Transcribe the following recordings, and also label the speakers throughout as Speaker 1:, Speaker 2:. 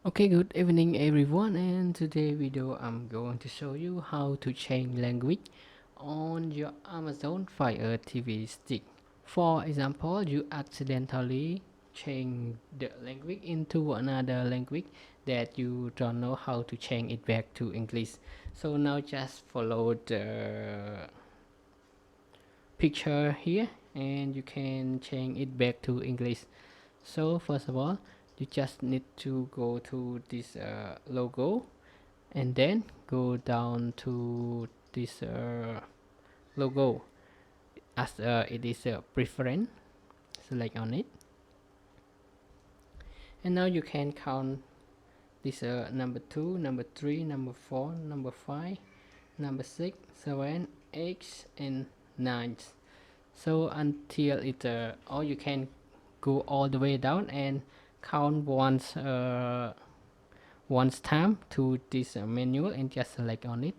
Speaker 1: Okay, good evening everyone, and today video I'm going to show you how to change language on your Amazon Fire TV stick. For example, you accidentally change the language into another language that you don't know how to change it back to English. So now just follow the picture here and you can change it back to English. So first of all, you just need to go to this logo and then go down to this logo as it is a preference. Select on it, and now you can count this number 2, number 3, number 4, number 5, number 6, 7, 8, and 9. So until it or you can go all the way down and count once time to this menu and just select on it,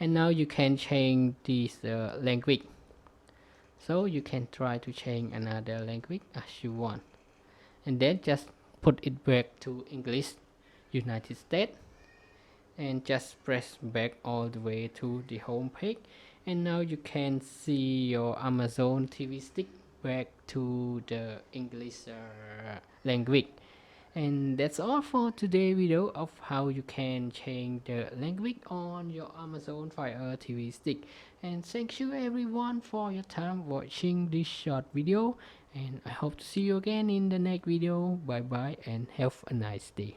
Speaker 1: and now you can change this language. So you can try to change another language as you want, and then just put it back to English United States and just press back all the way to the home page, and now you can see your Amazon TV stick back to the English language. And that's all for today video of how you can change the language on your Amazon Fire TV stick. And thank you everyone for your time watching this short video, and I hope to see you again in the next video. Bye bye and have a nice day.